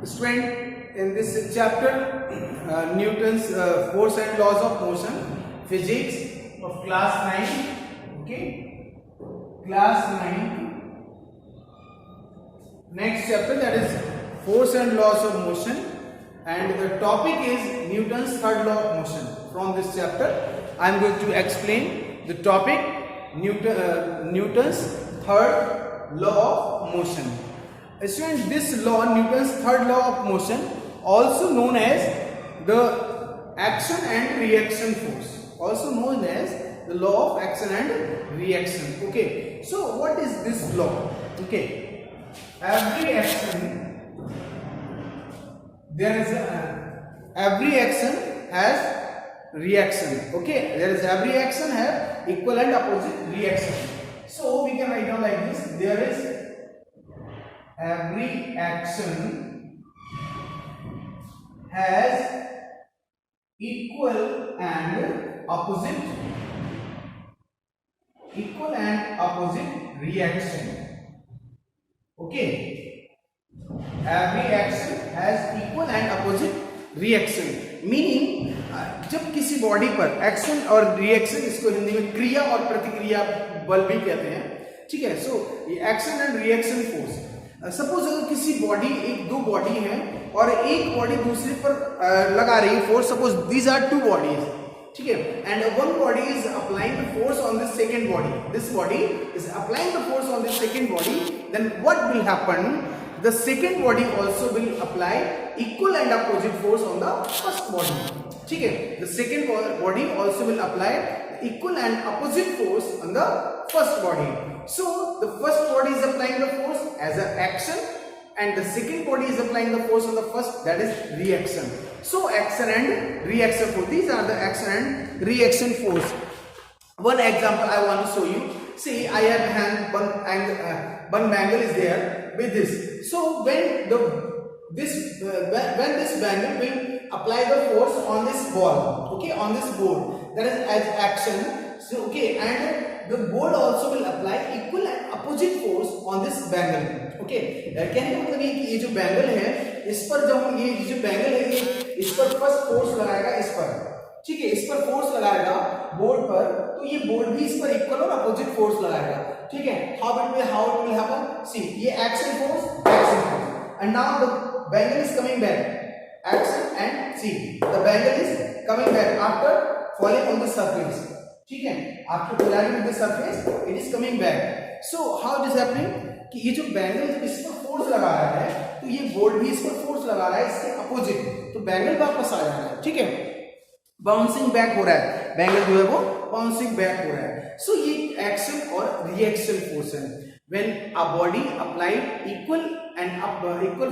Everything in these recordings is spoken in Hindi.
Student, in this chapter, Newton's force and laws of motion, physics of class 9. Okay, class 9. Next chapter, that is force and laws of motion, and the topic is Newton's third law of motion. From this chapter, I am going to explain the topic Newton's third law of motion. Students, this law, Newton's third law of motion, also known as the action and reaction force, also known as the law of action and reaction. Okay, so what is this law? Okay, every action, every action has reaction. Okay, every action has equal and opposite reaction. So we can write down like this: there is every action has equal and opposite reaction. Okay, every action has equal and opposite reaction, meaning जब किसी बॉडी पर एक्शन और रिएक्शन, इसको हिंदी में क्रिया और प्रतिक्रिया बल भी कहते हैं, ठीक है. सो ये action and reaction force. Suppose अगर किसी बॉडी, दो बॉडी है और एक बॉडी दूसरे पर लगा रही है force. Suppose these are two bodies, ठीक है, and one body is applying the force on this second body. This body is applying the force on this second body. Then what will happen? The second body also will apply equal and opposite force on the first body. ठीक है, the second body also will apply equal and opposite force on the first body. So the first body is applying the force as an action and the second body is applying the force on the first, that is reaction. So action and reaction force, these are the action and reaction force. One example I want to show you. See, I have hand one bangle is there with this. So when this bangle will apply the force on this ball, okay, on this board, that is as action. So okay, and the board also will apply equal and opposite force on this bangle. Okay, कहने का मतलब ये कि ये जो बैंगल है, इस पर जब हम ये जो बैंगल है, ये इस पर फर्स्ट फोर्स लगाएगा, इस पर, ठीक है, इस पर फोर्स लगाएगा बोर्ड पर, तो ये बोर्ड भी इस पर इक्वल और अपोजिट फोर्स लगाएगा. ठीक है, how it will happen? See, ये action force, and now the bangle is coming back. Action and see, the bangle is coming back after falling on the surface. ठीक है, after colliding with the surface, it is coming back. So how it is happening? कि ये जो बैंगल इस पर फोर्स लगा रहा है, तो ये बोर्ड भी इस पर फोर्स लगा रहा है, इसके अपोजिट, तो बैंगल वापस आ रहा है. ठीक है, बाउंसिंग बैक हो रहा है, बैंगल जो है वो बाउंसिंग बैक हो रहा है. सो ये एक्शन और रिएक्शन फोर्स है. When a body applied equal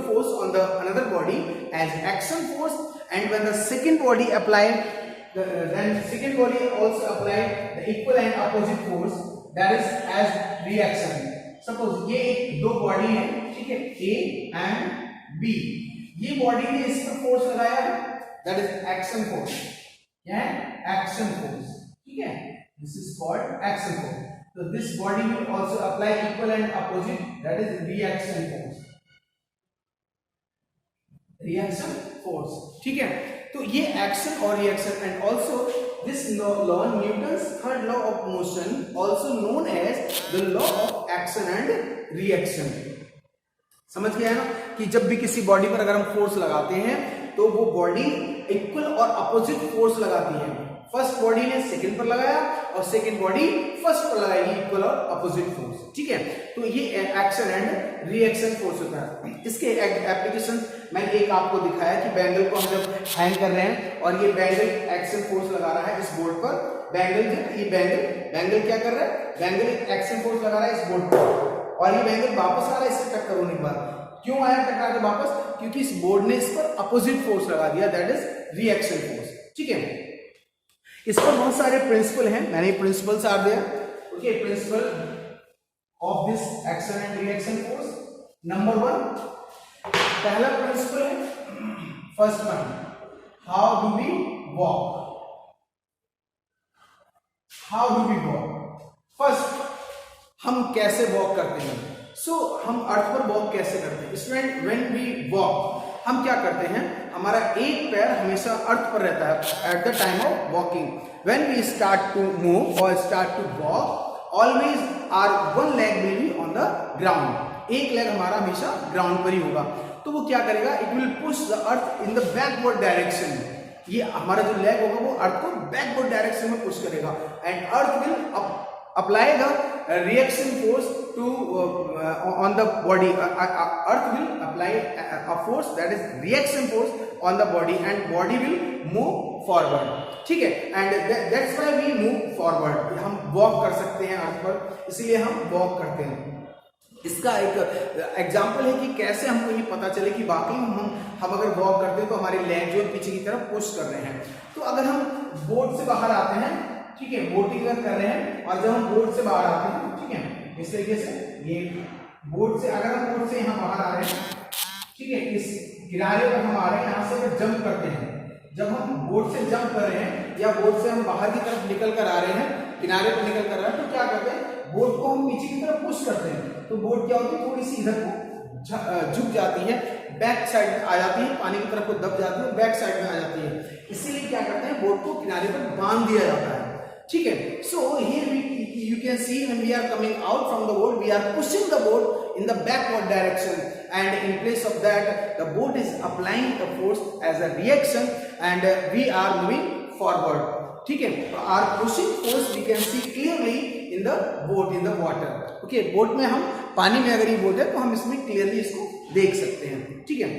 force on the another body as action force, and when the second body applied then second body also applied the equal and opposite force, that is as reaction. Suppose ये दो बॉडी है, ठीक है, A and B. ये बॉडी ने इस पर फोर्स लगाया है, that is action force. क्या है? Action force. ठीक है, this is called action force. So this body will also apply equal and opposite, that is reaction force. Reaction force. ठीक है, तो ये एक्शन और reaction. And also this law, Newton's third law of motion, also known as the law of action and reaction. समझ गया है ना कि जब भी किसी बॉडी पर अगर हम फोर्स लगाते हैं तो वो बॉडी इक्वल और अपोजिट फोर्स लगाती है. फर्स्ट बॉडी ने सेकंड पर लगाया और सेकंड बॉडी फर्स्ट पर लगाएगी, इक्वल और अपोजिट फोर्स. ठीक है, तो ये एक्शन एंड रिएक्शन फोर्स होता है. इसके एप्लीकेशन मैंने एक आपको दिखाया कि बैंगल को हम जब हैंग कर रहे हैं और ये बैंगल एक्शन फोर्स लगा रहा है इस बोर्ड पर. ये बैंगल क्या कर रहा है? बैंगल एक्शन फोर्स लगा रहा है इस बोर्ड पर और ये बैंगल वापस आ रहा है इससे टक्कर होने के बाद. क्यों आया टकरा के वापस? क्योंकि इस बोर्ड ने इस पर अपोजिट फोर्स लगा दिया, दैट इज रिएक्शन फोर्स. ठीक है, इस पर बहुत सारे प्रिंसिपल हैं. मैंने principles are there. Okay, principle of this action and reaction force. Number 1, पहला प्रिंसिपल है, first one, how do we walk. How do we walk? First, हम कैसे वॉक करते हैं. सो हम अर्थ पर वॉक कैसे करते हैं? स्टूडेंट, व्हेन वी वॉक, हम क्या करते हैं, हमारा एक पैर हमेशा अर्थ पर रहता है at the time of walking. When we start to move और start to walk, always are one leg will be on the ground, एक लेग हमारा हमेशा ग्राउंड पर ही होगा। तो वो क्या करेगा, it will push the earth in the backward direction, ये हमारा जो लेग होगा वो अर्थ को बैकवर्ड डायरेक्शन में पुश करेगा, and earth will apply the reaction force to on the body, earth will apply a force that is reaction force on the body and body will move forward, ठीक है, and that's why we move forward, हम वॉक कर सकते हैं अर्थ पर, इसलिए हम वॉक करते हैं। इसका एक एग्जाम्पल है कि कैसे हमको ये पता चले कि वाकई हम अगर वॉक करते हैं तो हमारे लेग जो पीछे की तरफ पुश कर रहे हैं। तो अगर हम बोट से बाहर आते हैं, ठीक है, बोटिंग कर रहे हैं, और जब हम बोट से बाहर आते हैं, ठीक है, इस तरीके से ये बोट से, अगर हम बोट से यहाँ बाहर आ रहे हैं, ठीक है, इस किनारे पर हम आ रहे हैं, यहाँ से अगर जंप करते हैं, जब हम बोट से जंप कर रहे हैं या बोट से हम बाहर की तरफ निकल कर आ रहे हैं, किनारे पर निकल कर आ रहे हैं, तो क्या करते हैं, बोट को हम पीछे की तरफ पुश करते हैं, तो बोट क्या होती है, थोड़ी सी इधर को झुक जाती है, बैक साइड में आ जाती है, पानी की तरफ को दब जाती है, बैक साइड में आ जाती है, इसीलिए क्या करते हैं, बोट को किनारे पर बांध दिया जाता है, ठीक है। So here you can see when we are coming out from the boat, we are pushing the boat in the backward direction, and in place of that the boat is applying the force as a reaction and we are moving forward, ठीक है। our pushing force we can see clearly in the boat, in the water, okay, boat में हम पानी में अगर ये बोट है तो हम इसमें क्लियरली इसको देख सकते हैं, ठीक है।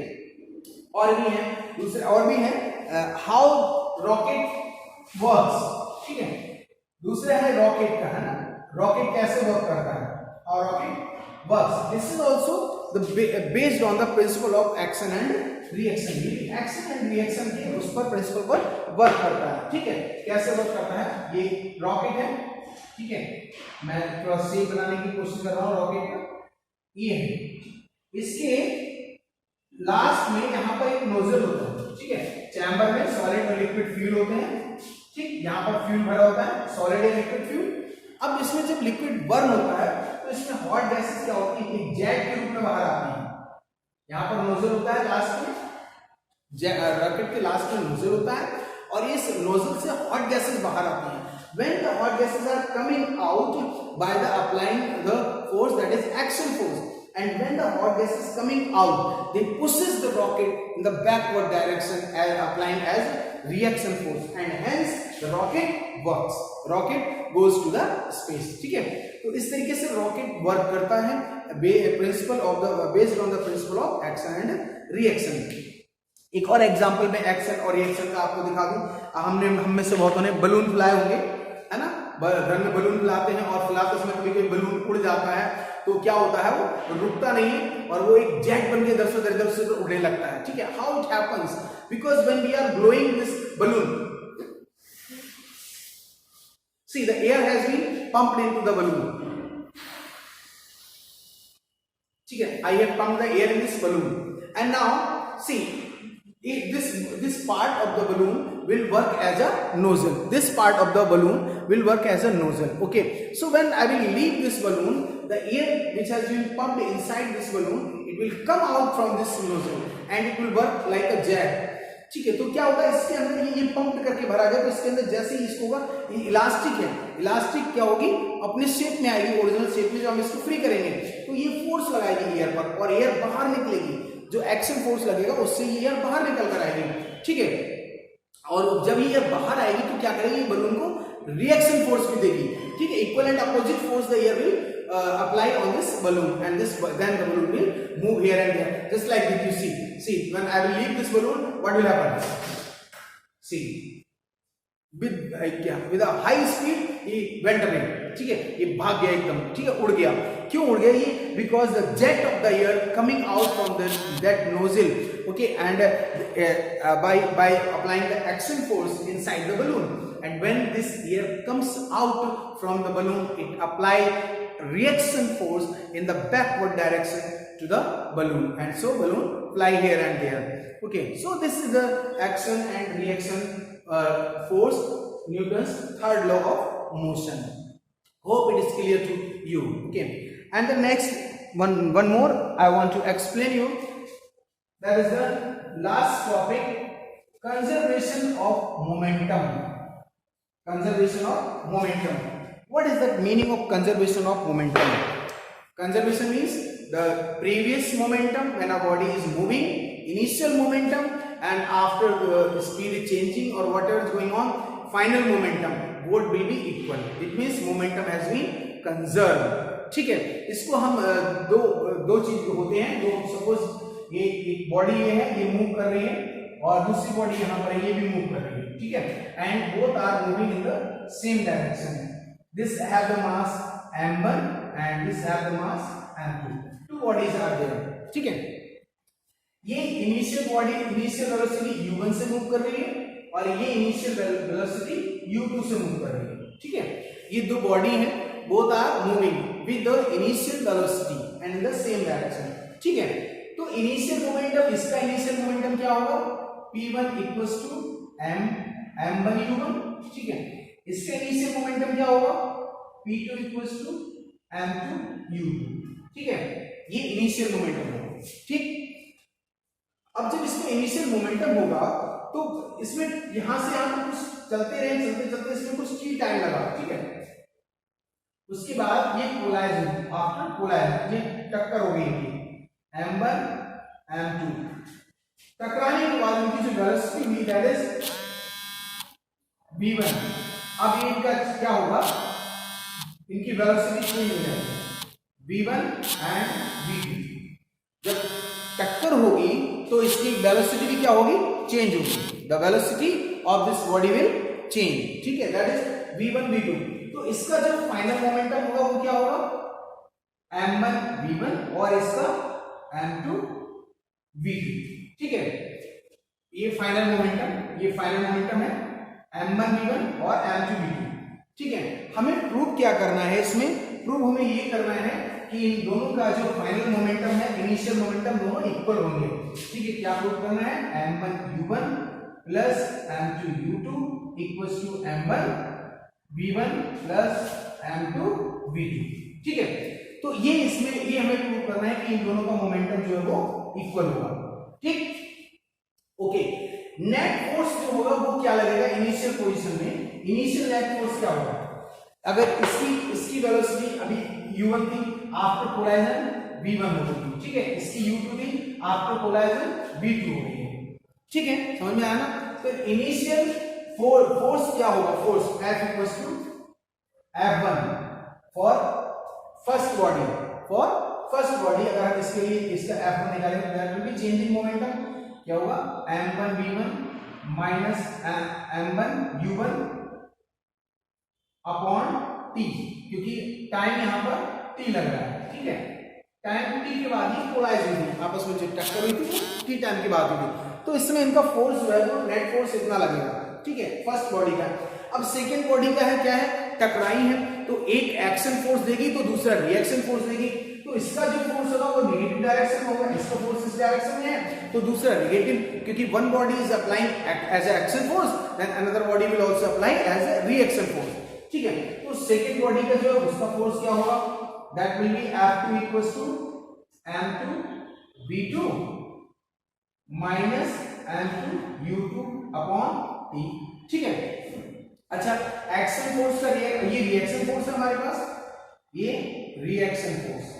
और भी है, दूसरे और भी है हाउ रॉकेट वर्क्स, ठीक है, दूसरा है रॉकेट का, है ना, रॉकेट कैसे वर्क करता है, और rocket works, this is also the based on the principle of action and reaction, ये एक्शन एंड रिएक्शन के उस पर प्रिंसिपल पर वर्क करता है, ठीक है। कैसे वर्क करता है, ये रॉकेट है, ठीक है, मैं थोड़ा शेप बनाने की कोशिश कर रहा हूं रॉकेट का, ये है, इसके लास्ट में यहाँ पर एक नोजल होता है, ठीक है, चैम्बर में सॉलिड और लिक्विड फ्यूल होते हैं, ठीक, यहाँ पर फ्यूल भरा होता है, सॉलिड या लिक्विड फ्यूल। अब इसमें जब लिक्विड बर्न होता है तो इसमें हॉट गैसेस क्या होती है, एक जेट के रूप में बाहर आती है, यहाँ पर नोजल होता है लास्ट में, रॉकेट के लास्ट में नोजल होता है, और इस नोजल से हॉट गैसेस बाहर आती हैं। When the hot gases are coming out by the applying the force, that is action force, and when the hot gas is coming out, they pushes the rocket in the backward direction as applying as reaction force, and hence the rocket works, rocket goes to the space, ठीक है। तो इस तरीके से रॉकेट वर्क करता है principle of the based on the principle of action and reaction. एक और एग्जांपल में एक्शन और रिएक्शन का आपको दिखा दूं, हम में से बहुतों ने बलून फुलाए होंगे, है ना, घर में बलून फुलाते हैं और फुलाते समय कभी कोई बलून उड़ जाता है तो क्या होता है, वो रुकता नहीं है और वो एक जेट बन के इधर से उड़ने लगता है, ठीक है। How it happens, because when we are blowing this balloon, see the air has been pumped into the balloon, ठीक है, I have pumped the air in this balloon, and now see this part of the balloon will work as a nozzle, this part of the balloon will work as a nozzle, okay. So when I will leave this balloon, the air which has been pumped inside this balloon, it will come out from this nozzle and it will work like a jet, ठीक है। तो क्या होगा, इसके अंदर ये पंप करके भरा गया, तो इसके अंदर जैसे ही इसको होगा, ये इलास्टिक है, इलास्टिक क्या होगी, अपने शेप में आएगी, ओरिजिनल शेप में, जो हम इसको फ्री करेंगे तो ये फोर्स लगाएगी एयर पर और एयर बाहर निकलेगी, जो एक्शन फोर्स लगेगा उससे ये एयर बाहर निकल कर आएगी, ठीक है। और जब ये एयर बाहर आएगी तो क्या करेगी, बलून को रिएक्शन फोर्स भी देगी, ठीक है, equal and opposite force the air will apply on this balloon, and this then the balloon will move here and there, just like that you see when I will leave this balloon, what will happen, see with a high speed he went away, ठीक है, ये भाग गया एकदम, ठीक है, उड़ गया। क्यों उड़ गया ये, because the jet of the air coming out from that nozzle, okay, and by applying the action force inside the balloon, and when this air comes out from the balloon, it apply reaction force in the backward direction to the balloon, and so balloon fly here and there, okay. So this is the action and reaction force, Newton's third law of motion. Hope it is clear to you, okay. And the next one more I want to explain you That is the last topic, conservation of momentum. Conservation of momentum. What is the meaning of conservation of momentum? Conservation means the previous momentum when a body is moving, initial momentum, and after the speed is changing or whatever is going on, final momentum both will be equal. It means momentum has been conserved. ठीक है, इसको हम दो चीज होते हैं, दो सपोज ये एक बॉडी ये है, ये मूव कर रही है और दूसरी बॉडी यहाँ पर है, ये भी मूव कर रही है, ठीक है, and both are moving in the same direction. This have the mass m1 and this have the mass m2. Two bodies are there, ठीक है. ये initial body initial velocity u1 से मूव कर रही है और ये इनिशियल वेलोसिटी u2 से मूव कर रही है, ठीक है. ये दो बॉडी है, both are moving with the initial velocity and in the same direction, ठीक है. तो इनिशियल मोमेंटम, इसका इनिशियल मोमेंटम क्या होगा, p1 equals to m1 u1, ठीक है. इसका इनिशियल मोमेंटम क्या होगा, p2 equals to m2 u2, ठीक है. ये इनिशियल मोमेंटम होगा, ठीक. अब जब इसमें इनिशियल मोमेंटम होगा तो इसमें यहां से यहां तक कुछ चलते रहे, चलते चलते इसमें कुछ t टाइम लगा, ठीक है. उसके बाद ये कोलाइजन, आफ्टर कोलाइजन ये टक्कर हो गई इनकी m1 m2. टकराने के बाद इनकी जो वेलोसिटी हुई दैट इज v1. अब ये इनका क्या होगा, इनकी वेलोसिटी चेंज हो जाएगी v1 एंड v2. जब टक्कर होगी तो इसकी वेलोसिटी भी क्या होगी, चेंज होगी. The velocity of this body will change, ठीक है, दैट इज v1 v2. तो इसका जो फाइनल मोमेंटम होगा वो क्या होगा, m1 v1 और इसका m2 v2, ठीक है. ये फाइनल मोमेंटम है m1 v1 और m2 v2, ठीक है. हमें प्रूव क्या करना है, इसमें प्रूव हमें ये करना है कि इन दोनों का जो फाइनल मोमेंटम है, इनिशियल मोमेंटम दोनों इक्वल होंगे, ठीक है. क्या प्रूव करना है, m1 u1 plus m2 u2 equals to m1 v1 plus m2 v2, ठीक है. तो ये इसमें ये हमें प्रूव करना है कि इन दोनों का मोमेंटम जो है वो इक्वल होगा, ठीक. ओके, नेट फोर्स जो होगा वो क्या लगेगा इनिशियल पोजीशन में, इनिशियल नेट फोर्स क्या होगा, अगर इसकी वेलोसिटी अभी u1 थी, आफ्टर कोलाइजन v1 हो गई, ठीक है. इसकी u2 थी, आफ्टर कोलाइजन v2 हो गई है, ठीक है. समझ में आया ना. तो इनिशियल फोर्स क्या होगा, force F equals to F1 for first body, अगर हम इसके लिए इसका F1 निकालेंगे तो that will be changing momentum. क्या होगा, m1 v1 minus m1 u1 upon t, क्योंकि टाइम यहां पर t लग रहा है, ठीक है. टाइम t के बाद ही कोलाइज हुई थी, आपस में जो टक्कर हुई थी t टाइम के बाद हुई थी. तो इसमें इनका फोर्स जो है वो नेट फोर्स इतना लगेगा, ठीक है, फर्स्ट बॉडी का. अब सेकेंड बॉडी का है, क्या है, टकराई है, तो एक एक्शन फोर्स देगी तो दूसरा रिएक्शन फोर्स देगी. तो इसका जो फोर्स होगा वो नेगेटिव डायरेक्शन होगा, इसका फोर्स इस डायरेक्शन में है तो दूसरा नेगेटिव, क्योंकि one body is applying as a action force, then another body will also apply as a reaction force, ठीक है. तो सेकेंड बॉडी का जो है उसका फोर्स क्या होगा, that will be F2 equals to m2 v2 minus m2 u2 upon t, ठीक है. अच्छा, एक्शन फोर्स का ये रिएक्शन फोर्स है हमारे पास, ये reaction force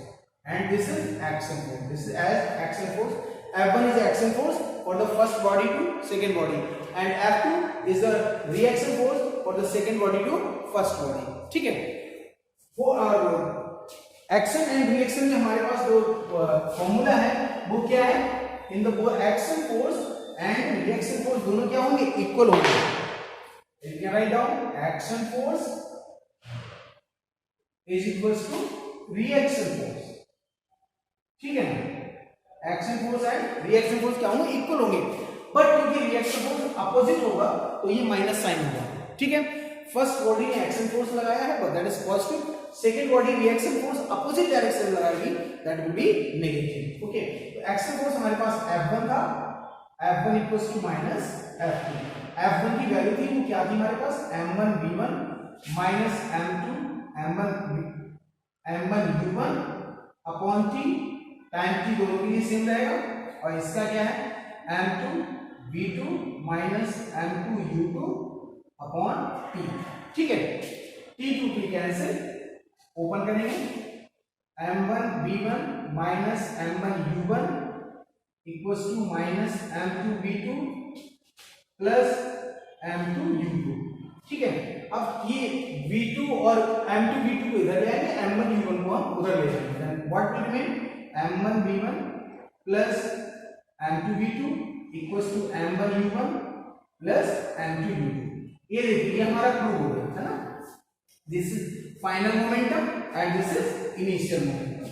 and this is action force. This is as action force. F1 is action force for the first body to second body and F2 is the reaction force for the second body to first body, ठीक है. वो एक्शन एंड रिएक्शन में हमारे पास जो फॉर्मूला है वो क्या है, in the action force and reaction force दोनों क्या होंगे, इक्वल होंगे. You can write down action force is equals to reaction force, ठीक है ना. Action force and reaction force क्या होंगे, इक्वल होंगे. बट क्योंकि रिएक्शन फोर्स अपोजिट होगा तो ये माइनस साइन होगा, ठीक है. फर्स्ट बॉडी ने एक्शन फोर्स लगाया है but that is positive. Second body reaction force opposite direction में लगाएगी, that will B negative. Okay, तो एक्शन फोर्स हमारे पास F1 था, F1 equals to minus F2. F1 की वैल्यू थी वो क्या थी हमारे पास, m1 v1 minus m2 m1 u1 upon t. Time t दोनों के लिए सेम रहेगा और इसका क्या है m2 v2 minus m2 u2 upon t। ठीक है, t कैंसिल, ओपन करेंगे m1 v1 minus m1 u1 equals to minus m2 v2 plus m2 u2। ठीक है, अब ये v2 और m2 v2 को इधर ले आएंगे, m1 u1 को हम उधर ले जाएंगे। What will remain m1 v1 plus m2 v2 equals to m1 u1 plus m2 u2। ये देखिए हमारा प्रूव हो गया है ना। This is final momentum and this is initial momentum.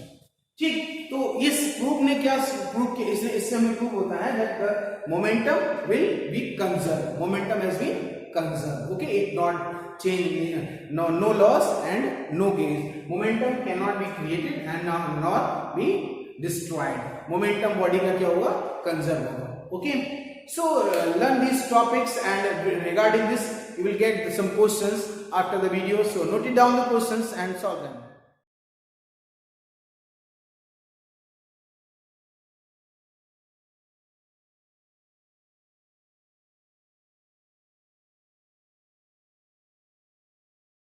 ठीक, तो इस प्रूफ ने क्या प्रूफ किया, इससे हमें प्रूव होता है that momentum will be conserve, momentum has been conserve. Okay, it not change, no loss and no gain. Momentum can not be created and not be destroyed. Momentum body का क्या होगा, कंजर्व होगा। Okay, so learn these topics, and regarding this you will get some questions after the video, so note it down the questions and solve them.